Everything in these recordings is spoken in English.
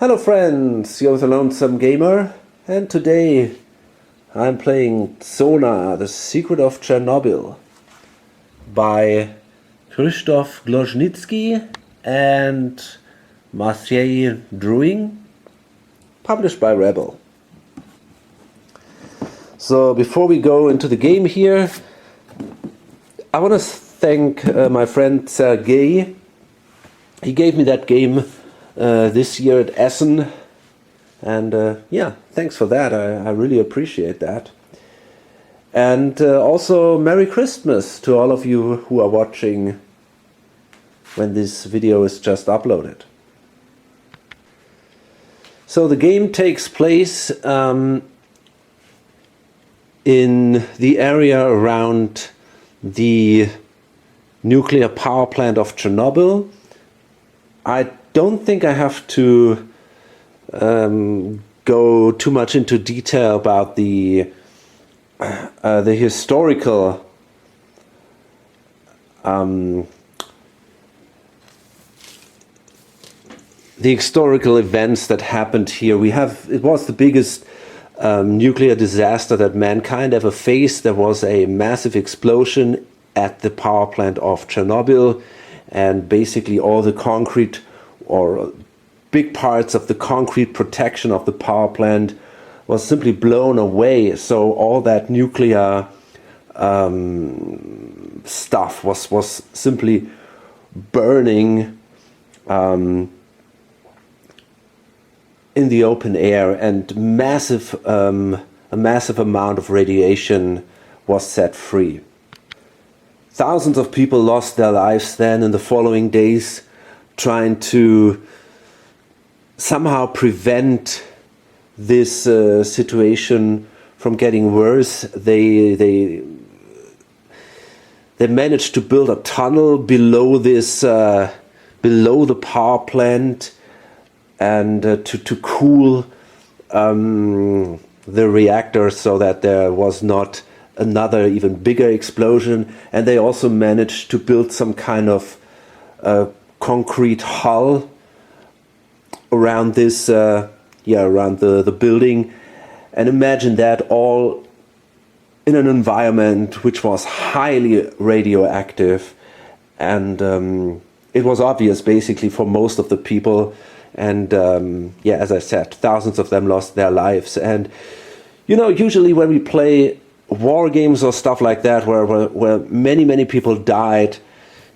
Hello friends, you're the Lonesome Gamer, and today I'm playing Zona, The Secret of Chernobyl by Krzysztof Glozhnitsky and Maciej Druing, published by Rebel. So before we go into the game here, I want to thank my friend Sergey. He gave me that game this year at Essen, and yeah, thanks for that. I really appreciate that. And also Merry Christmas to all of you who are watching when this video is just uploaded. So the game takes place in the area around the nuclear power plant of Chernobyl. I don't think I have to go too much into detail about the historical events that happened here. It was the biggest nuclear disaster that mankind ever faced. There was a massive explosion at the power plant of Chernobyl, and basically all the concrete or big parts of the concrete protection of the power plant was simply blown away. So all that nuclear stuff was simply burning in the open air, and a massive amount of radiation was set free. Thousands of people lost their lives then in the following days, trying to somehow prevent this situation from getting worse. They managed to build a tunnel below below the power plant, and to cool the reactor so that there was not another even bigger explosion. And they also managed to build some kind of concrete hull around this around the building. And imagine that all in an environment which was highly radioactive, and it was obvious basically for most of the people. And yeah, as I said, thousands of them lost their lives. And you know, usually when we play war games or stuff like that, where many people died,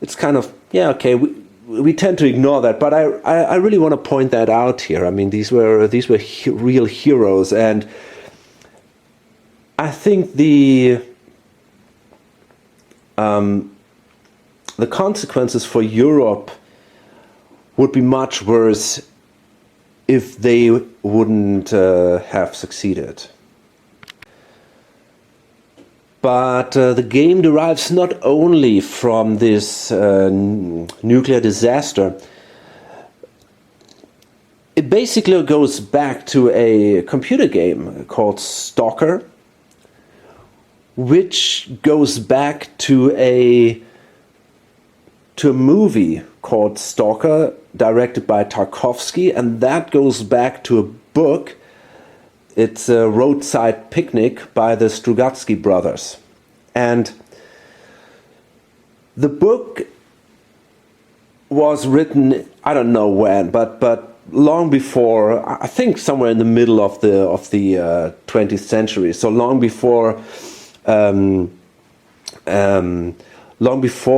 it's kind of, yeah, okay, we tend to ignore that. But I really want to point that out here. I mean, these were real heroes, and I think the consequences for Europe would be much worse if they wouldn't have succeeded. But the game derives not only from this nuclear disaster. It basically goes back to a computer game called Stalker, which goes back to a movie called Stalker, directed by Tarkovsky, and that goes back to a book. It's a Roadside Picnic by the Strugatsky brothers. And the book was written, I don't know when, but long before, I think somewhere in the middle of the 20th century. So long before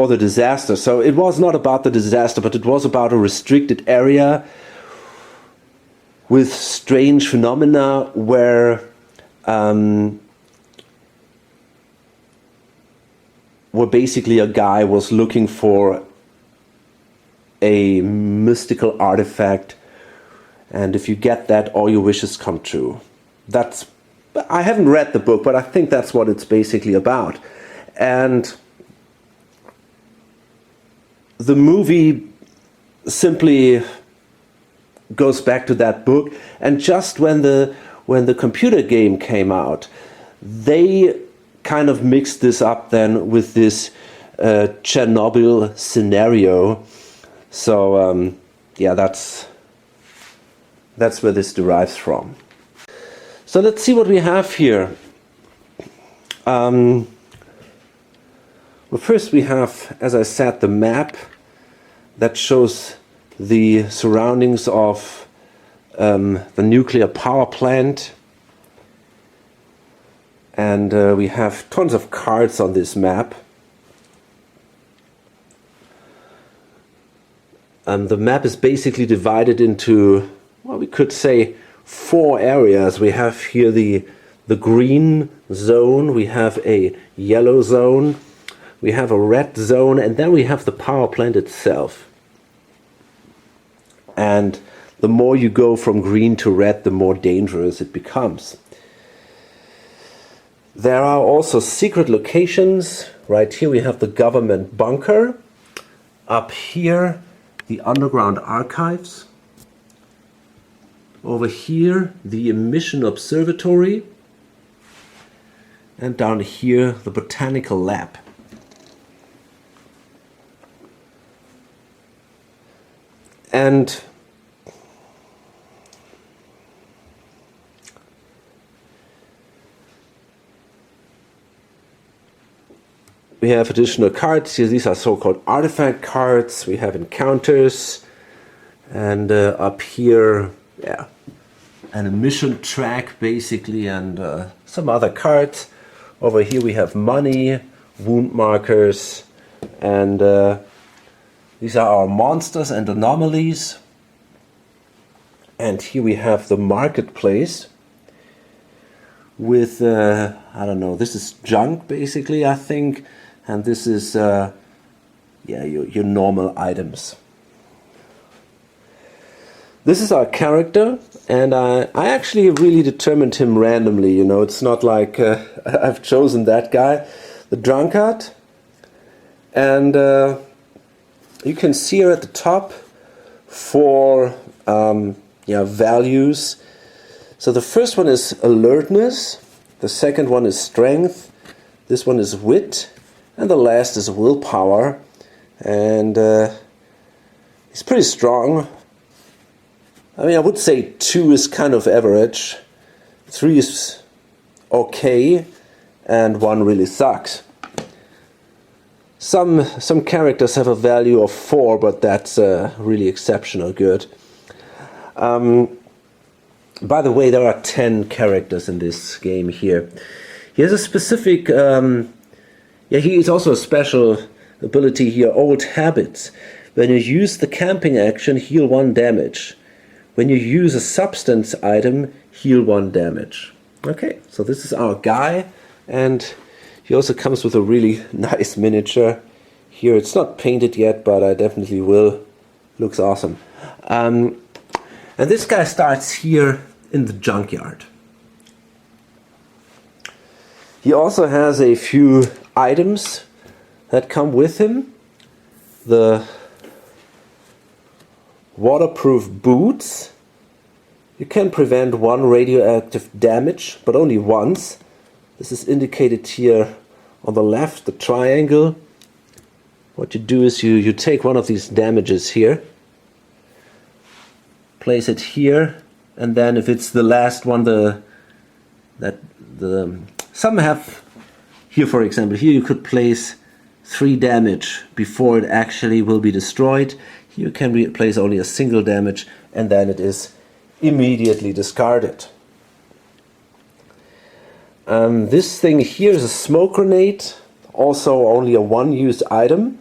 the disaster. So it was not about the disaster, but it was about a restricted area with strange phenomena where basically a guy was looking for a mystical artifact, and if you get that, all your wishes come true. I haven't read the book, but I think that's what it's basically about. And the movie simply goes back to that book, and just when the computer game came out, they kind of mixed this up then with this Chernobyl scenario. So yeah, that's That's where this derives from. So let's see what we have here. Well, first we have, as I said, the map that shows the surroundings of the nuclear power plant. And we have tons of cards on this map. The map is basically divided into, well, we could say 4 areas. We have here the green zone, we have a yellow zone, we have a red zone, and then we have the power plant itself. And the more you go from green to red, the more dangerous it becomes. There are also secret locations. Right here we have the government bunker. Up here, the underground archives. Over here, the emission observatory. And down here, the botanical lab. And we have additional cards here. These are so-called artifact cards. We have encounters, and up here, yeah, an emission track basically, and some other cards. Over here we have money, wound markers, and these are our monsters and anomalies. And here we have the marketplace with, I don't know, this is junk basically, I think. And this is, yeah, your normal items. This is our character, and I actually really determined him randomly, you know. It's not like I've chosen that guy, the drunkard. And you can see here at the top 4 values. So the first one is alertness, the second one is strength, this one is wit, and the last is willpower. And he's pretty strong. I mean, I would say 2 is kind of average, 3 is okay, and 1 really sucks. Some characters have a value of 4, but that's really exceptional good. By the way, there are 10 characters in this game here. He has a specific, he is also a special ability here, Old Habits. When you use the camping action, heal 1 damage. When you use a substance item, heal 1 damage. Okay, so this is our guy, and he also comes with a really nice miniature. Here it's not painted yet, but I definitely will. Looks awesome. And this guy starts here in the junkyard. He also has a few items that come with him. The waterproof boots. You can prevent 1 radioactive damage, but only once. This is indicated here on the left, the triangle. What you do is you take one of these damages here, place it here, and then if it's the last one, some have here, for example, here you could place 3 damage before it actually will be destroyed. Here you can place only a single damage, and then it is immediately discarded. This thing here is a smoke grenade, also only a 1-use item,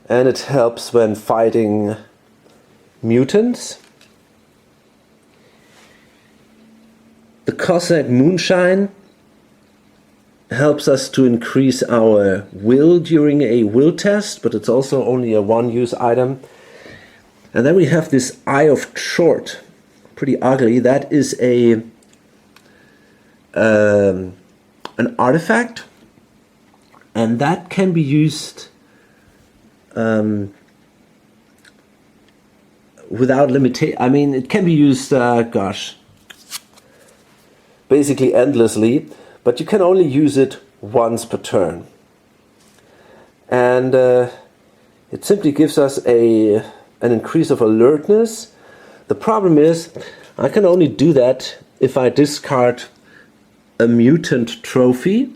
and it helps when fighting mutants. The Cossack Moonshine helps us to increase our will during a will test, but it's also only a 1-use item. And then we have this Eye of Short, pretty ugly. That is an artifact, and that can be used without limitation. I mean, it can be used, basically endlessly, but you can only use it once per turn. And it simply gives us an increase of alertness, The problem is I can only do that if I discard a mutant trophy.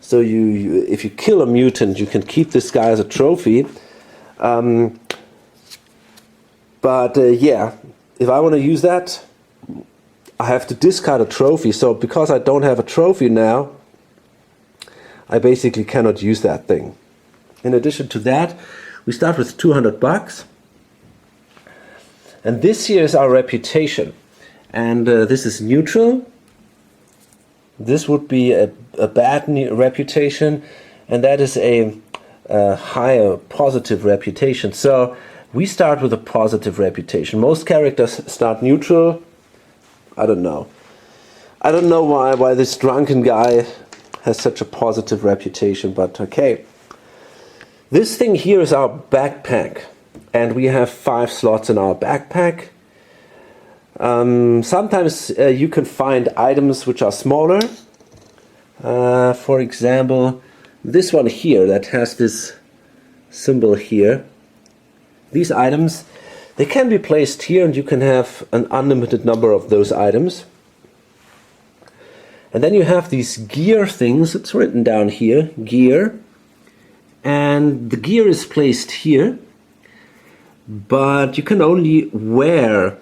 So if you kill a mutant, you can keep this guy as a trophy. Yeah, if I want to use that, I have to discard a trophy. So because I don't have a trophy now, I basically cannot use that thing. In addition to that, we start with 200 bucks. And this here is our reputation. And this is neutral. This would be a bad reputation. And that is a higher positive reputation. So we start with a positive reputation. Most characters start neutral. I don't know. I don't know why this drunken guy has such a positive reputation, but okay. This thing here is our backpack. And we have 5 slots in our backpack. Sometimes you can find items which are smaller. For example, this one here that has this symbol here. These items, they can be placed here and you can have an unlimited number of those items. And then you have these gear things, it's written down here, gear. And the gear is placed here, but you can only wear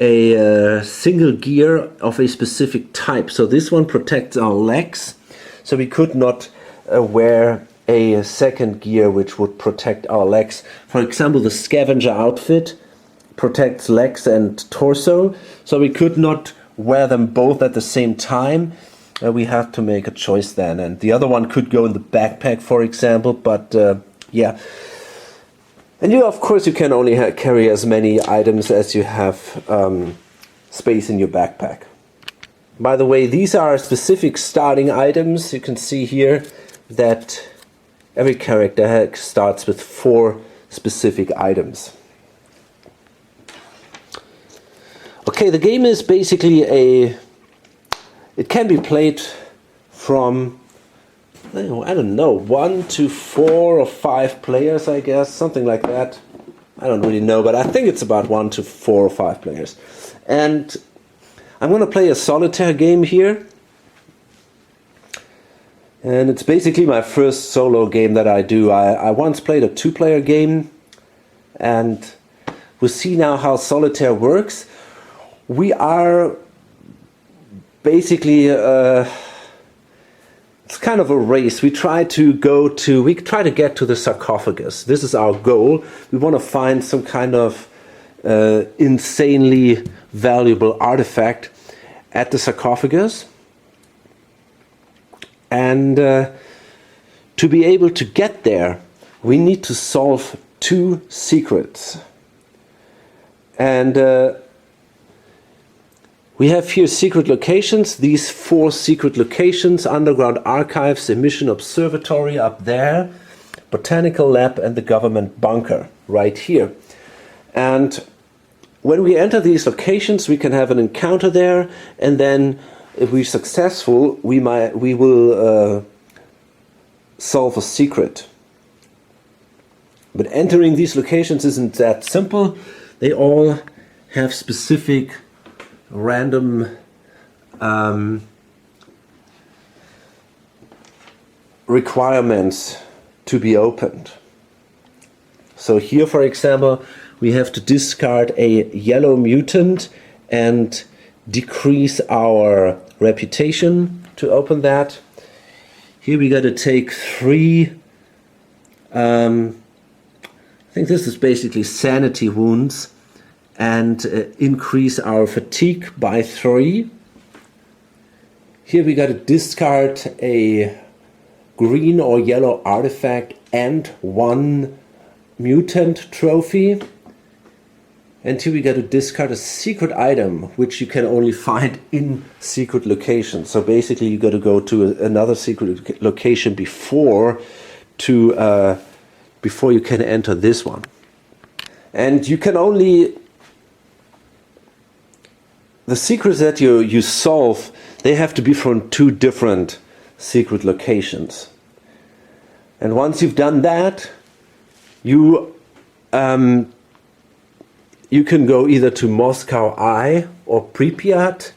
a single gear of a specific type. So this one protects our legs, so we could not wear a second gear which would protect our legs. For example, the scavenger outfit protects legs and torso, so we could not wear them both at the same time. We have to make a choice then, and the other one could go in the backpack, for example, but yeah. And of course you can only carry as many items as you have space in your backpack. By the way, these are specific starting items. You can see here that every character starts with 4 specific items. Okay, the game is basically it can be played from, I don't know, 1 to 4 or 5 players, I guess, something like that. I don't really know, but I think it's about 1 to 4 or 5 players. And I'm going to play a solitaire game here. And it's basically my first solo game that I do. I once played a 2-player game, and we'll see now how solitaire works. We are basically it's kind of a race. We try to get to the sarcophagus. This is our goal. We want to find some kind of insanely valuable artifact at the sarcophagus. And to be able to get there, we need to solve 2 secrets. And we have here secret locations. These 4 secret locations: underground archives, emission observatory up there, botanical lab, and the government bunker right here. And when we enter these locations, we can have an encounter there, and then if we're successful, we will solve a secret. But entering these locations isn't that simple. They all have specific random requirements to be opened. So here, for example, we have to discard a yellow mutant and decrease our reputation to open that. Here we got to take 3 I think this is basically sanity wounds, and increase our fatigue by 3. Here we got to discard a green or yellow artifact and 1 mutant trophy. And here we got to discard a secret item which you can only find in secret locations. So basically you got to go to another secret location before you can enter this one. And you can only, the secrets that you solve, they have to be from 2 different secret locations. And once you've done that, you you can go either to Moscow I or Pripyat,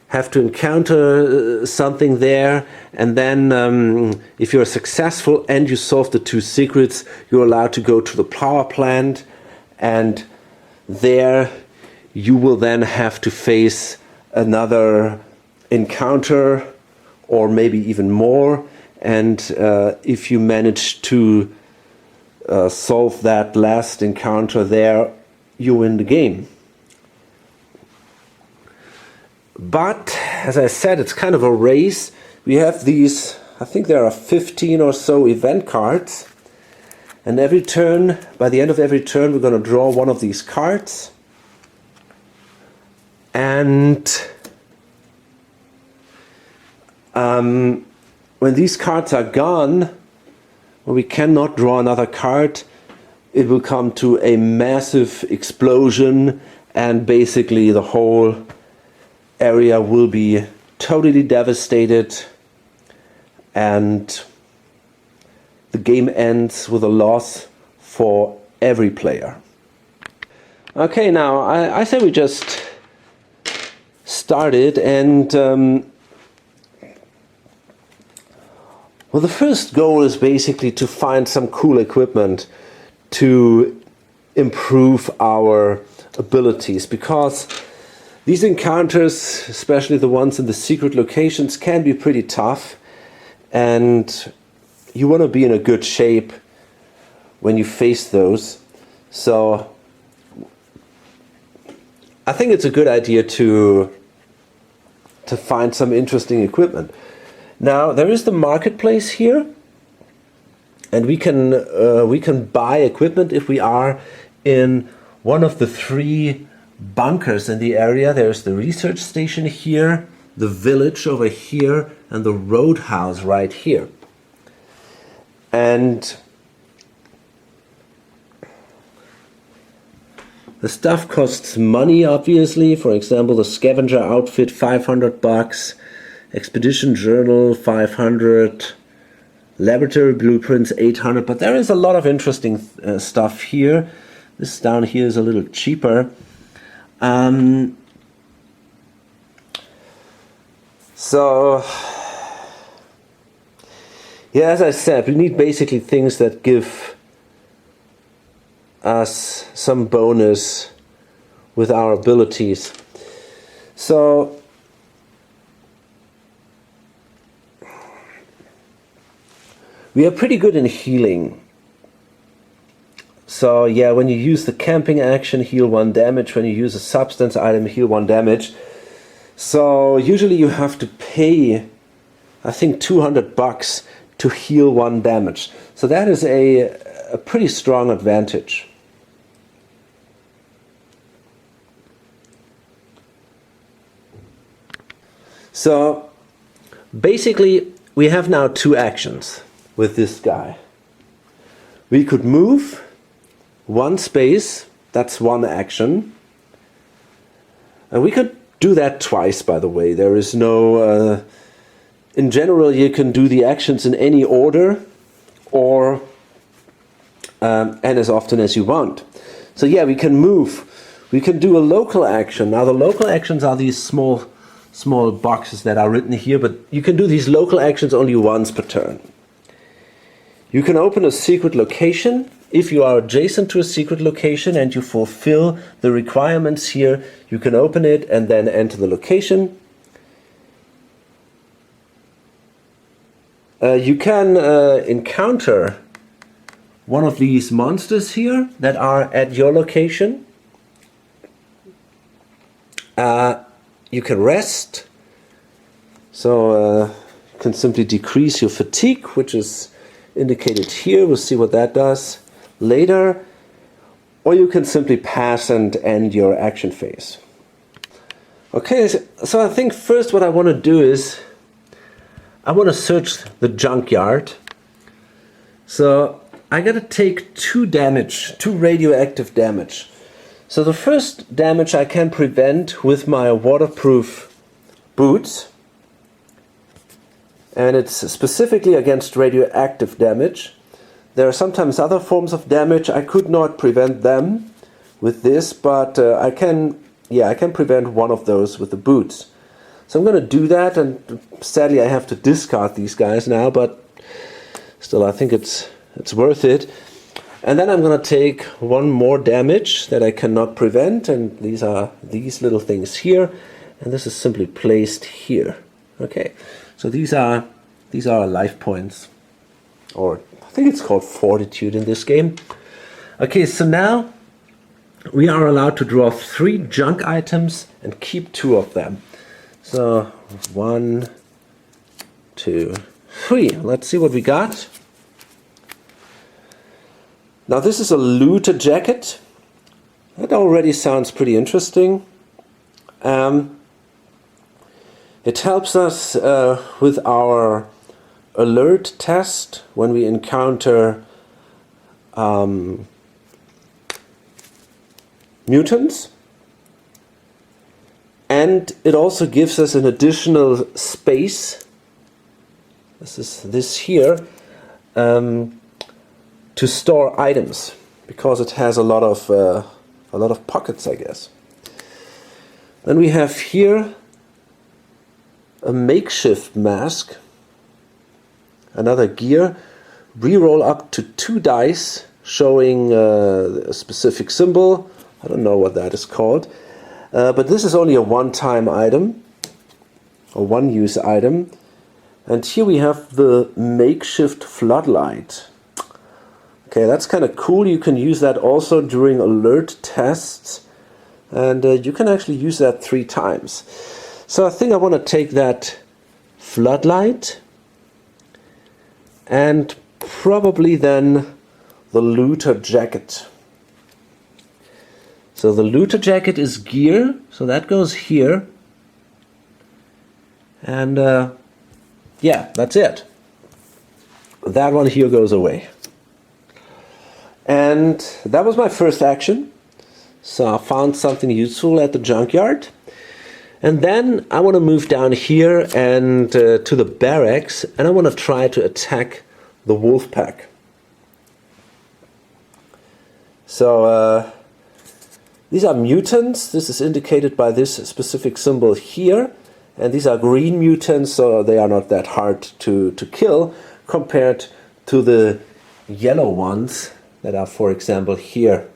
have to encounter something there, and then if you're successful and you solve the 2 secrets, you're allowed to go to the power plant, and there you will then have to face another encounter or maybe even more, and if you manage to solve that last encounter there, you win the game. But as I said, it's kind of a race. We have these, I think there are 15 or so event cards, and every turn, by the end of every turn, we're going to draw one of these cards, and when these cards are gone, when we cannot draw another card, it will come to a massive explosion, and basically the whole area will be totally devastated, and the game ends with a loss for every player. Okay, now I say we just started, and well, the first goal is basically to find some cool equipment to improve our abilities, because these encounters, especially the ones in the secret locations, can be pretty tough, and you want to be in a good shape when you face those. So I think it's a good idea to find some interesting equipment. Now there is the marketplace here, and we can buy equipment if we are in one of the 3 bunkers in the area. There's the research station here, the village over here, and the roadhouse right here. And the stuff costs money, obviously. For example, the scavenger outfit, $500, expedition journal, 500, laboratory blueprints, 800. But there is a lot of interesting stuff here. This down here is a little cheaper. So yeah, as I said, we need basically things that give us some bonus with our abilities. So we are pretty good in healing. So yeah, when you use the camping action, heal 1 damage. When you use a substance item, heal 1 damage. So usually you have to pay, I think, $200 to heal 1 damage. So that is a pretty strong advantage. So basically we have now 2 actions with this guy. We could move 1 space, that's 1 action. And we could do that twice, by the way. There is no... in general, you can do the actions in any order, or and as often as you want. So yeah, we can move. We can do a local action. Now the local actions are these small boxes that are written here, but you can do these local actions only once per turn. You can open a secret location. If you are adjacent to a secret location and you fulfill the requirements here, you can open it and then enter the location. You can encounter one of these monsters here that are at your location. You can rest. So you can simply decrease your fatigue, which is indicated here. We'll see what that does later. Or you can simply pass and end your action phase. Okay, so I think first what I want to do is I want to search the junkyard. So I gotta take 2 damage, 2 radioactive damage. So the first damage I can prevent with my waterproof boots. And it's specifically against radioactive damage. There are sometimes other forms of damage. I could not prevent them with this, but I can prevent one of those with the boots. So I'm going to do that, and sadly I have to discard these guys now, but still I think it's worth it. And then I'm going to take one more damage that I cannot prevent, and these are these little things here, and this is simply placed here. Okay, so these are life points, or I think it's called fortitude in this game. Okay, so now we are allowed to draw 3 junk items and keep 2 of them. So 1, 2, 3. Let's see what we got. Now this is a looter jacket. That already sounds pretty interesting. It helps us with our alert test when we encounter mutants. And it also gives us an additional space. This is this here. To store items, because it has a lot of pockets, I guess. Then we have here a makeshift mask, another gear. Reroll up to 2 dice, showing a specific symbol. I don't know what that is called, but this is only a one-time item, a one-use item. And here we have the makeshift floodlight. Okay, that's kind of cool. You can use that also during alert tests, and you can actually use that 3 times. So I think I want to take that floodlight and probably then the looter jacket. So the looter jacket is gear, so that goes here. And yeah, that's it. That one here goes away. And that was my first action. So I found something useful at the junkyard. And then I want to move down here and to the barracks, and I want to try to attack the wolf pack. So these are mutants. This is indicated by this specific symbol here. And these are green mutants, so they are not that hard to kill compared to the yellow ones that are, for example, here.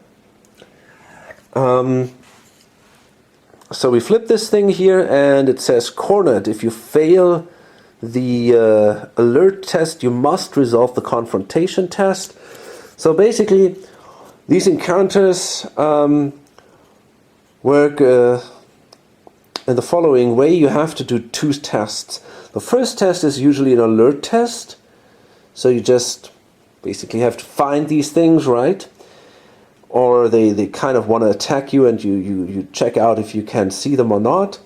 So we flip this thing here, and it says cornered. If you fail the alert test, you must resolve the confrontation test. So basically, these encounters work in the following way. You have to do 2 tests. The first test is usually an alert test. So you just basically have to find these things, right? Or they kind of want to attack you, and you check out if you can see them or not.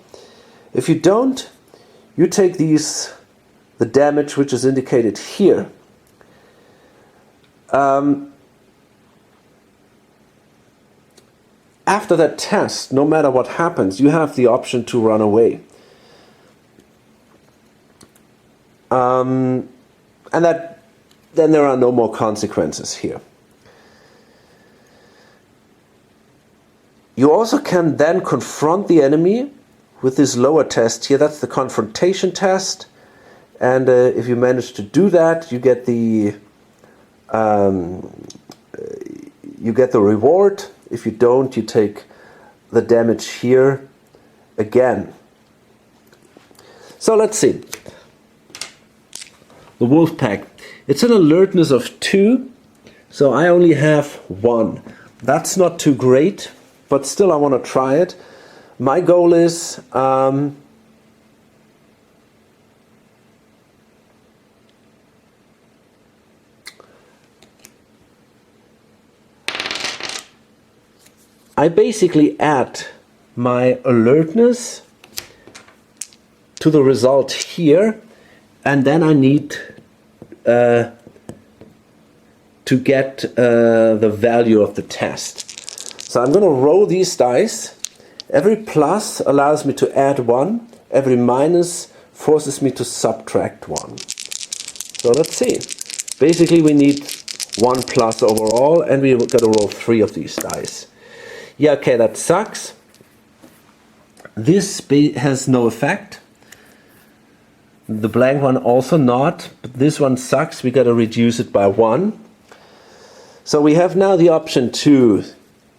If you don't, you take the damage which is indicated here. After that test, no matter what happens, you have the option to run away. And then there are no more consequences here. You also can then confront the enemy with this lower test here. That's the confrontation test. And if you manage to do that, you get the reward. If you don't, you take the damage here again. So let's see. The wolf pack. It's an alertness of 2, so I only have 1. That's not too great, but still I want to try it. My goal is I basically add my alertness to the result here, and then I need to get the value of the test. So I'm going to roll these dice. Every plus allows me to add 1. Every minus forces me to subtract 1. So let's see. Basically we need 1 plus overall, and we've got to roll 3 of these dice. Yeah, okay, that sucks. This has no effect. The blank one also not, but this one sucks. We got to reduce it by 1. So we have now the option to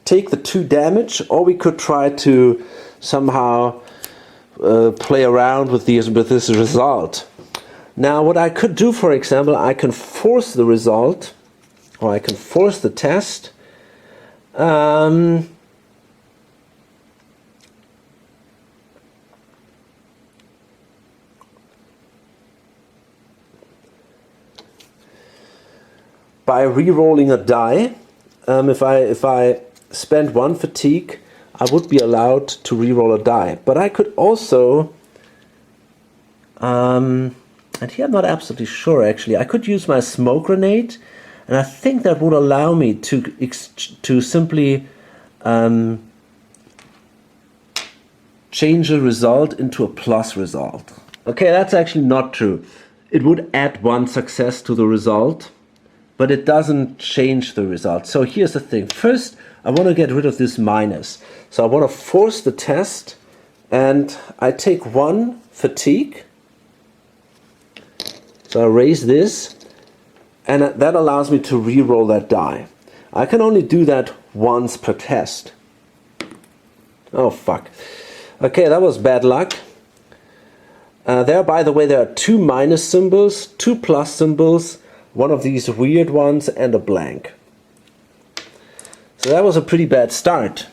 take the 2 damage, or we could try to somehow play around with this result. Now what I could do, for example, I can force the result, or I can force the test. By re-rolling a die. If I spend 1 fatigue, I would be allowed to re-roll a die. But I could also, and here I'm not absolutely sure actually, I could use my smoke grenade, and I think that would allow me to simply change the result into a plus result. Okay, that's actually not true. It would add 1 success to the result, but it doesn't change the result. So here's the thing. First, I want to get rid of this minus. So I want to force the test, and I take 1 fatigue. So I raise this, and that allows me to re-roll that die. I can only do that once per test. Oh, fuck. Okay, that was bad luck. There, by the way, there are 2 minus symbols, 2 plus symbols, one of these weird ones, and a blank. So that was a pretty bad start.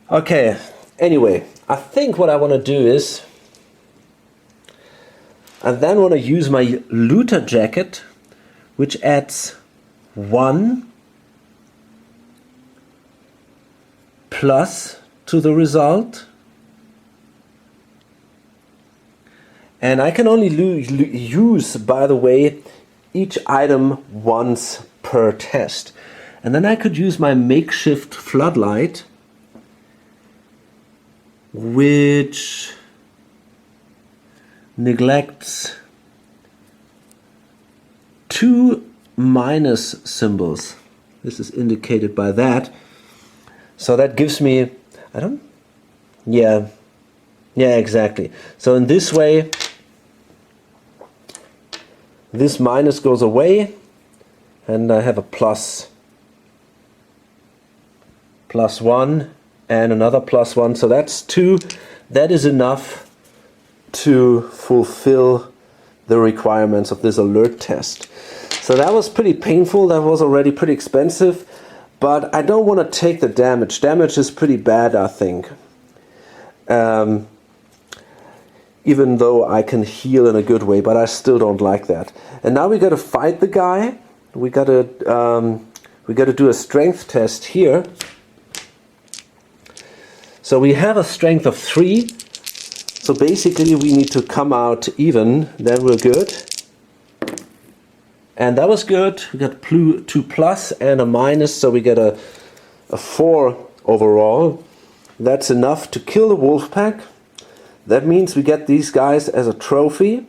Okay, anyway, I think what I want to do is I then want to use my looter jacket, which adds 1 plus to the result. And I can only use, by the way, each item once per test. And then I could use my makeshift floodlight, which neglects 2 minus symbols. This is indicated by that. So that gives me, yeah, exactly. So in this way, this minus goes away, and I have a plus 1 and another +1. So that's 2. That is enough to fulfill the requirements of this alert test. So that was pretty painful. That was already pretty expensive, but I don't want to take the damage. Damage is pretty bad, I think. Even though I can heal in a good way, but I still don't like that. And now we got to fight the guy. We got to do a strength test here. So we have a strength of 3. So basically we need to come out even. Then we're good. And that was good. We got 2 plus and a minus, so we get a 4 overall. That's enough to kill the wolf pack. That means we get these guys as a trophy,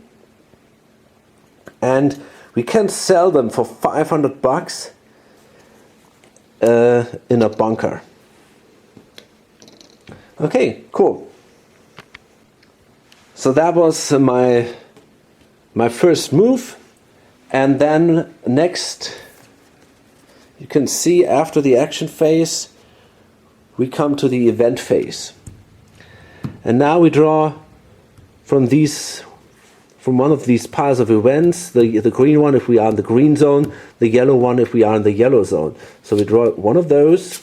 and we can sell them for 500 bucks in a bunker. Okay, cool. So that was my first move, and then next, you can see after the action phase, we come to the event phase. And now we draw from one of these piles of events, the green one if we are in the green zone, the yellow one if we are in the yellow zone. So we draw one of those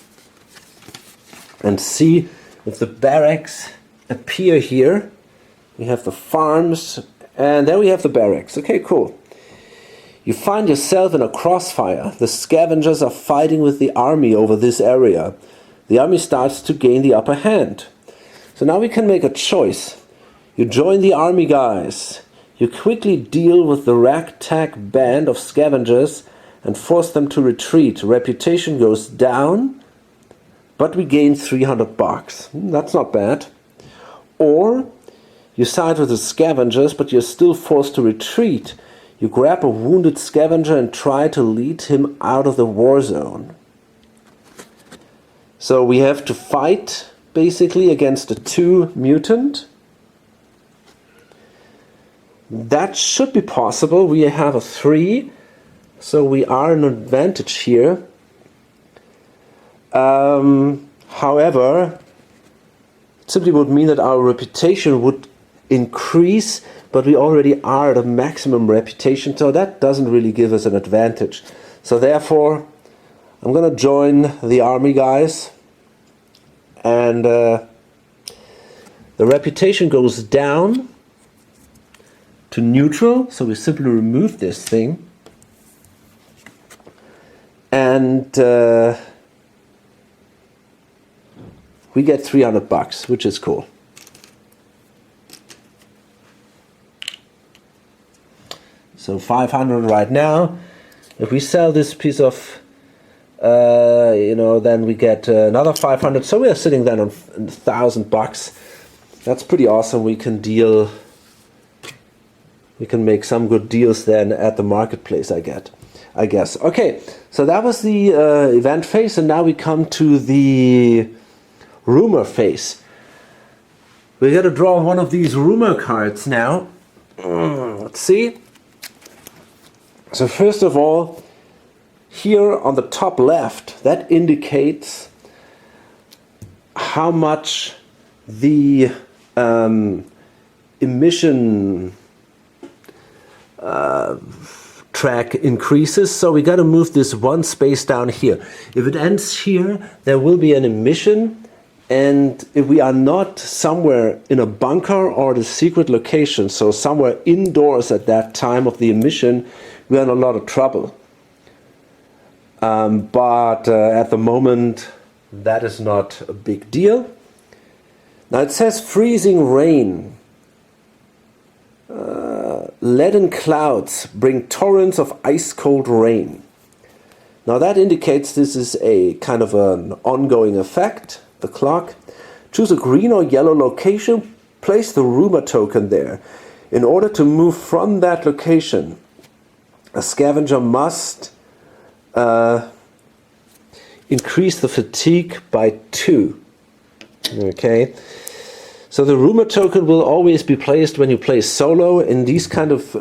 and see if the barracks appear here. We have the farms, and there we have the barracks. Okay, cool. You find yourself in a crossfire. The scavengers are fighting with the army over this area. The army starts to gain the upper hand. So now we can make a choice. You join the army, guys. You quickly deal with the ragtag band of scavengers and force them to retreat. Reputation goes down, but we gain 300 bucks. That's not bad. Or you side with the scavengers, but you're still forced to retreat. You grab a wounded scavenger and try to lead him out of the war zone. So we have to fight basically against a 2 mutant. That should be possible. We have a 3, so we are an advantage here. However, it simply would mean that our reputation would increase, but we already are at a maximum reputation, so that doesn't really give us an advantage. So therefore, I'm gonna join the army, guys, and the reputation goes down to neutral, so we simply remove this thing, and we get $300, which is cool. So 500 right now. If we sell this piece of, then we get another 500. So we are sitting then on $1,000. That's pretty awesome. We can make some good deals then at the marketplace, I guess. Okay, so that was the event phase, and now we come to the rumor phase. We got to draw one of these rumor cards now. Let's see. So first of all, here on the top left, that indicates how much the emission track increases. So we got to move this one space down here. If it ends here, there will be an emission, and if we are not somewhere in a bunker or the secret location, so somewhere indoors at that time of the emission, we are in a lot of trouble. But at the moment, that is not a big deal. Now it says freezing rain. Leaden clouds bring torrents of ice-cold rain. Now that indicates this is a kind of an ongoing effect, the clock. Choose a green or yellow location, place the rumor token there. In order to move from that location, a scavenger must increase the fatigue by 2. Okay. So the rumor token will always be placed when you play solo. In these kind of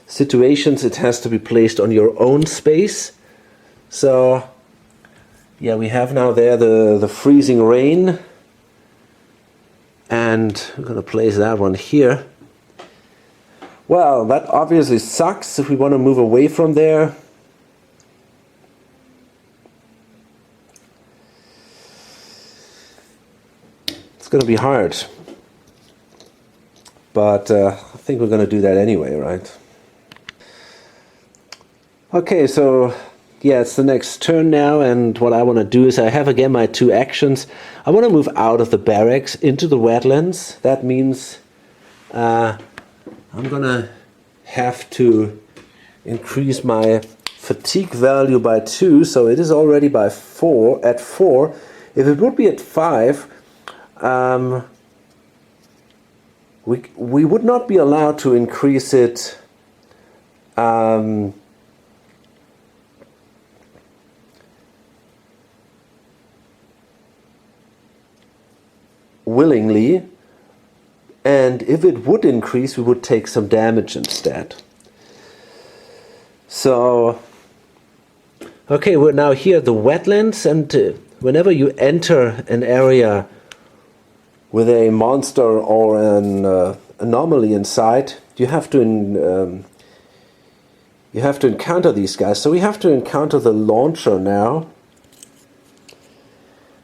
situations, it has to be placed on your own space. So yeah, we have now there the freezing rain, and I'm going to place that one here. Well, that obviously sucks if we want to move away from there. It's going to be hard. But I think we're going to do that anyway, right? Okay, so yeah, it's the next turn now, and what I want to do is I have again my 2 actions. I want to move out of the barracks into the wetlands. That means I'm gonna have to increase my fatigue value by 2, so it is already by 4 at 4. If it would be at 5, we would not be allowed to increase it willingly, and if it would increase, we would take some damage instead. So okay, we're now here at the wetlands, and whenever you enter an area with a monster or an anomaly inside, you have to encounter these guys. So we have to encounter the launcher now.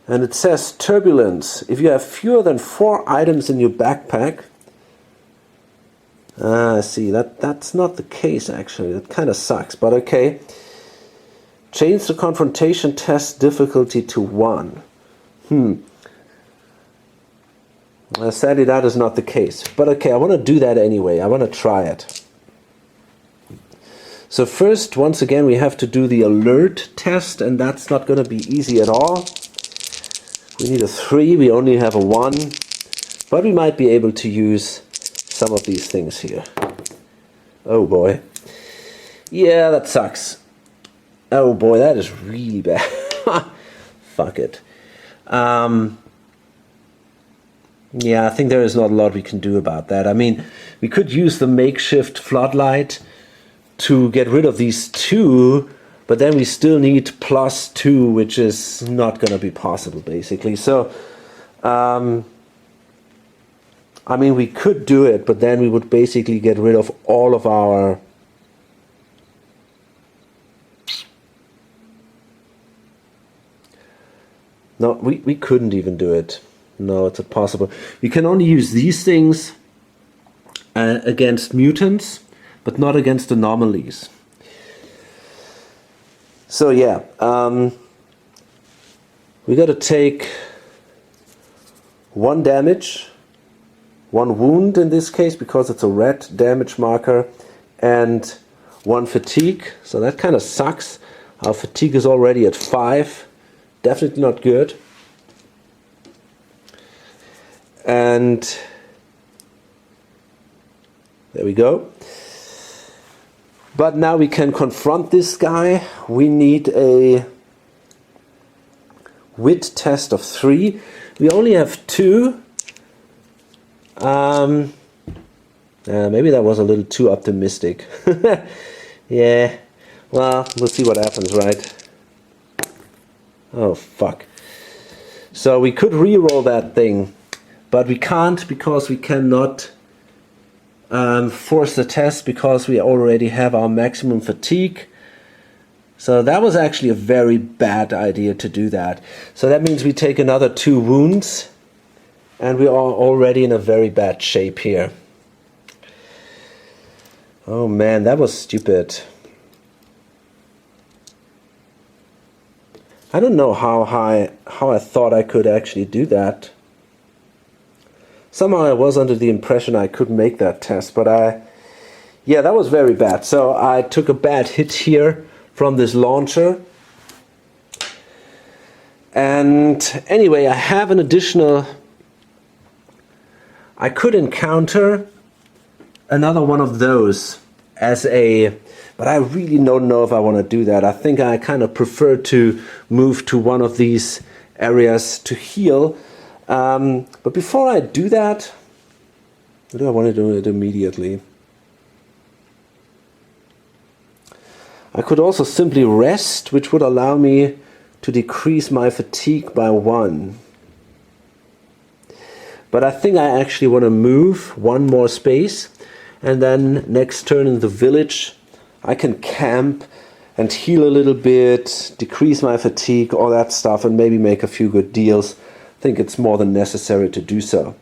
And it says turbulence. If you have fewer than 4 items in your backpack, see, that's not the case actually. That kind of sucks, but okay. Change the confrontation test difficulty to 1. Sadly, that is not the case. But okay, I want to do that anyway. I want to try it. So first, once again, we have to do the alert test, and that's not going to be easy at all. We need a 3, we only have a 1, but we might be able to use some of these things here. Oh boy. Yeah, that sucks. Oh boy, that is really bad. Fuck it. Yeah, I think there is not a lot we can do about that. I mean, we could use the makeshift floodlight to get rid of these two, but then we still need +2, which is not going to be possible, basically. So, I mean, we could do it, but then we would basically get rid of all of our... No, we couldn't even do it. No, it's impossible. We can only use these things against mutants, but not against anomalies. So yeah, we got to take 1 damage, 1 wound in this case, because it's a red damage marker, and 1 fatigue. So that kind of sucks. Our fatigue is already at 5. Definitely not good. And there we go. But now we can confront this guy. We need a wit test of 3. We only have 2. Maybe that was a little too optimistic. Yeah. Well, we'll see what happens, right? Oh, fuck. So we could re-roll that thing, but we can't because we cannot force the test because we already have our maximum fatigue. So that was actually a very bad idea to do that. So that means we take another 2 wounds, and we are already in a very bad shape here. Oh man, that was stupid. I don't know how I thought I could actually do that. Somehow I was under the impression I could make that test, but yeah, that was very bad. So I took a bad hit here from this launcher. And anyway, I have an additional... I could encounter another one of those as a... But I really don't know if I want to do that. I think I kind of prefer to move to one of these areas to heal. But before I do that, or do I want to do it immediately? I could also simply rest, which would allow me to decrease my fatigue by 1. But I think I actually want to move 1 more space, and then next turn in the village I can camp and heal a little bit, decrease my fatigue, all that stuff, and maybe make a few good deals. I think it's more than necessary to do so.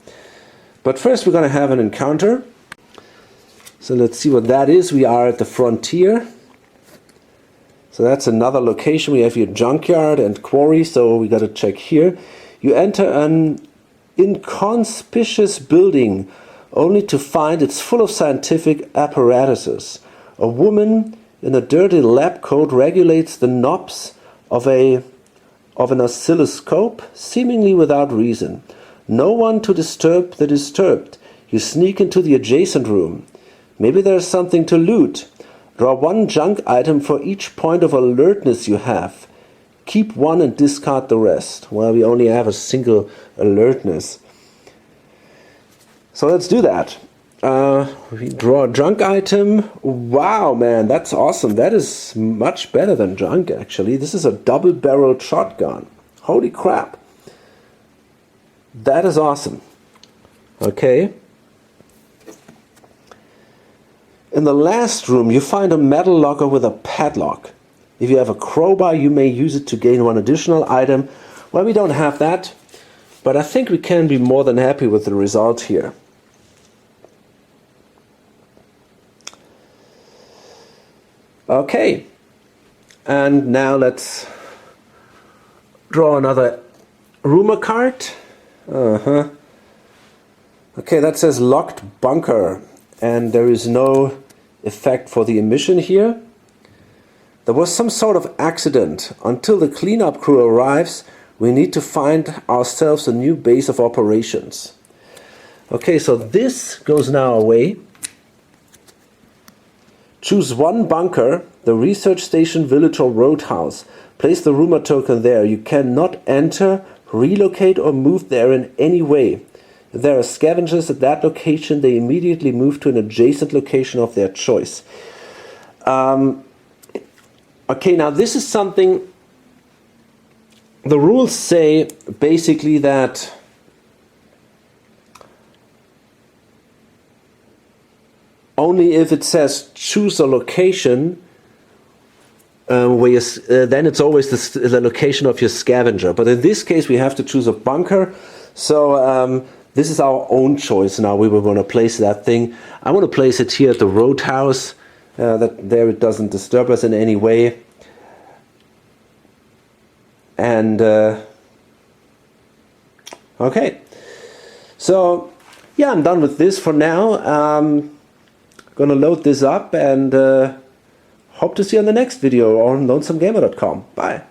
But first we're going to have an encounter. So let's see what that is. We are at the frontier. So that's another location. We have here junkyard and quarry, so we got to check here. You enter an inconspicuous building only to find it's full of scientific apparatuses. A woman in a dirty lab coat regulates the knobs of an oscilloscope, seemingly without reason. No one to disturb the disturbed. You sneak into the adjacent room. Maybe there's something to loot. Draw 1 junk item for each point of alertness you have. Keep 1 and discard the rest. Well, we only have a single alertness. So let's do that. We draw a junk item. Wow, man, that's awesome. That is much better than junk, actually. This is a double-barreled shotgun. Holy crap. That is awesome. Okay. In the last room, you find a metal locker with a padlock. If you have a crowbar, you may use it to gain 1 additional item. Well, we don't have that, but I think we can be more than happy with the result here. Okay, and now let's draw another rumor card. Okay, that says locked bunker, and there is no effect for the emission here. There was some sort of accident. Until the cleanup crew arrives, we need to find ourselves a new base of operations. Okay, so this goes now away. Choose one bunker, the research station, village or roadhouse. Place the rumor token there. You cannot enter, relocate or move there in any way. If there are scavengers at that location, they immediately move to an adjacent location of their choice. Okay, now this is something, the rules say basically that only if it says choose a location, where then it's always the location of your scavenger. But in this case, we have to choose a bunker. So this is our own choice now. We will want to place that thing. I want to place it here at the roadhouse. That there it doesn't disturb us in any way. And okay. So yeah, I'm done with this for now. Gonna load this up and hope to see you on the next video on lonesomegamer.com. Bye.